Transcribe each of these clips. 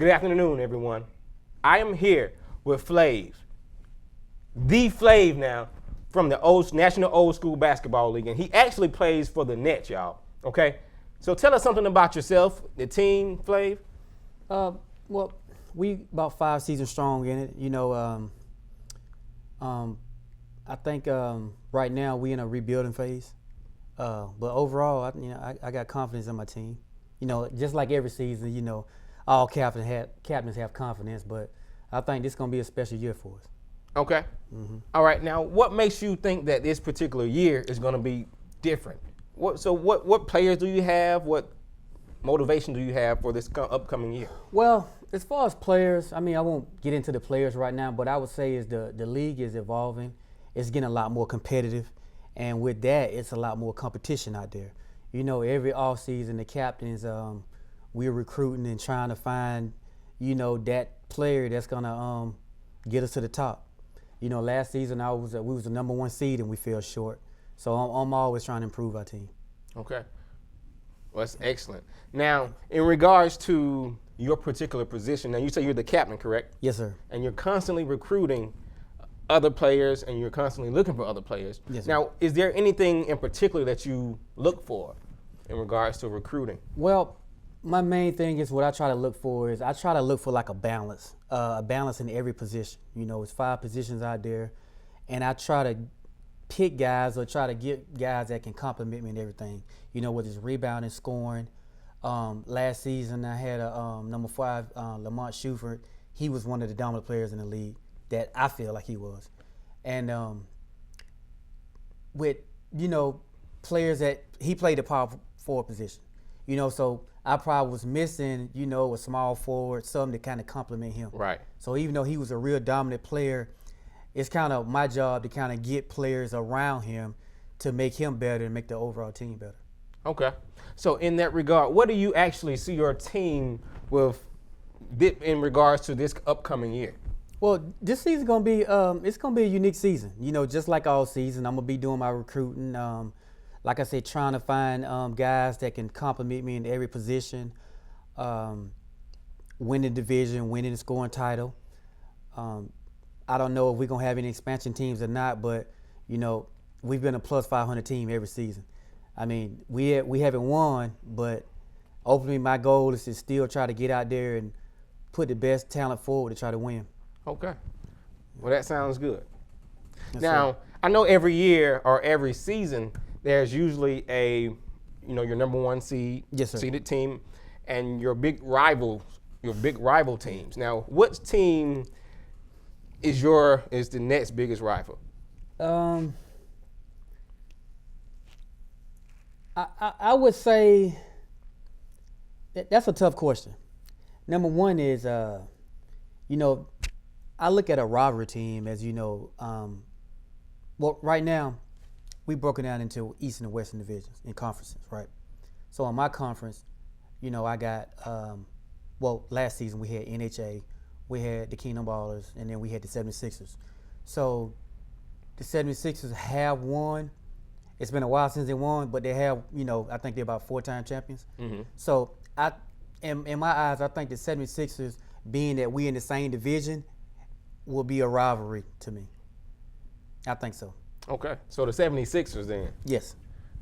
Good afternoon, everyone. I am here with Flav, the Flav now, from the National Old School Basketball League, and he actually plays for the Nets, y'all. Okay, so tell us something about yourself, the team, Flav. Well, we about 5 seasons strong in it. I think right now we in a rebuilding phase. But overall, I got confidence in my team. Just like every season, all captains have confidence. But I think this is gonna be a special year for us. Okay. Mm-hmm. All right. Now, what makes you think that this particular year is going to be different? What players do you have? What motivation do you have for this upcoming year? Well, as far as players, I won't get into the players right now, but I would say is the league is evolving. It's getting a lot more competitive, and with that, it's a lot more competition out there. Every offseason, the captains, we're recruiting and trying to find, that player that's gonna get us to the top. Last season we was the number 1 seed and we fell short. So I'm always trying to improve our team. Okay. Well, that's excellent. Now, in regards to your particular position, now you say you're the captain, correct? Yes, sir. And you're constantly recruiting other players and you're constantly looking for other players. Yes, sir. Now, is there anything in particular that you look for in regards to recruiting? Well, my main thing is what I try to look for is I try to look for like a balance in every position. It's 5 positions out there, and I try to pick guys or try to get guys that can complement me in everything. Whether it's rebounding, scoring. Last season I had a number 5, Lamont Shuford. He was one of the dominant players in the league that I feel like he was. And with, players that he played the power forward position. So I probably was missing, a small forward, something to kind of complement him. Right. So even though he was a real dominant player, it's kind of my job to kind of get players around him to make him better and make the overall team better. Okay. So in that regard, what do you actually see your team with in regards to this upcoming year? Well, this season's gonna be it's gonna be a unique season. Just like all season, I'm gonna be doing my recruiting. Like I said, trying to find guys that can complement me in every position, winning division, winning the scoring title. I don't know if we're going to have any expansion teams or not, but, we've been a plus 500 team every season. We haven't won, but ultimately my goal is to still try to get out there and put the best talent forward to try to win. Okay. Well, that sounds good. Yes, now, sir. I know every year or every season there's usually your number 1 seed, yes, sir, seeded team, and your big rival teams. Now, what team is the Nets' biggest rival? I would say that's a tough question. Number 1 is, I look at a rivalry team as, well, right now, we broken down into Eastern and Western divisions and conferences, right? So in my conference, I got, last season we had NHA, we had the Kingdom Ballers, and then we had the 76ers. So the 76ers have won. It's been a while since they won, but they have, I think they're about 4-time champions. Mm-hmm. So in my eyes, I think the 76ers, being that we in the same division, will be a rivalry to me. I think so. Okay, so the 76ers then. Yes.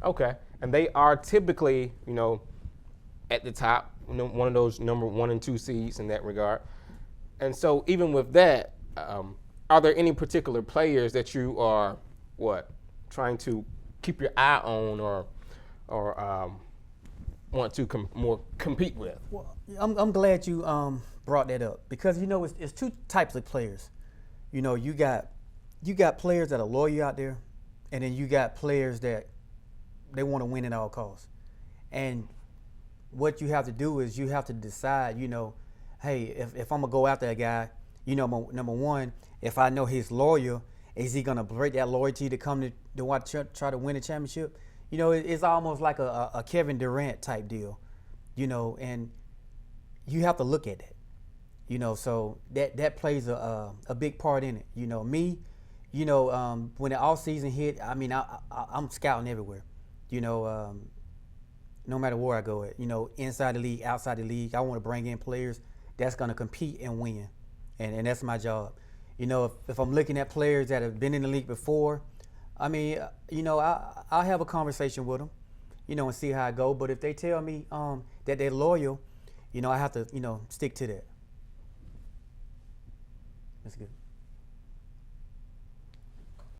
Okay, and they are typically, at the top, one of those number 1 and 2 seeds in that regard. And so even with that, are there any particular players that you are, trying to keep your eye on or want to compete with? Well, I'm glad you brought that up because, it's 2 types of players. You got players that are loyal out there, and then you got players that they want to win at all costs. And what you have to do is you have to decide, hey, if I'm going to go after a guy, number 1, if I know he's loyal, is he going to break that loyalty to come to try to win a championship? It's almost like a Kevin Durant type deal, and you have to look at that. So that plays a big part in it. Me, when the off season hit, I'm scouting everywhere. No matter where I go at, inside the league, outside the league, I want to bring in players that's going to compete and win, and that's my job. You know, if I'm looking at players that have been in the league before, I mean, you know, I'll have a conversation with them, you know, and see how I go. But if they tell me that they're loyal, you know, I have to, you know, stick to that. That's good.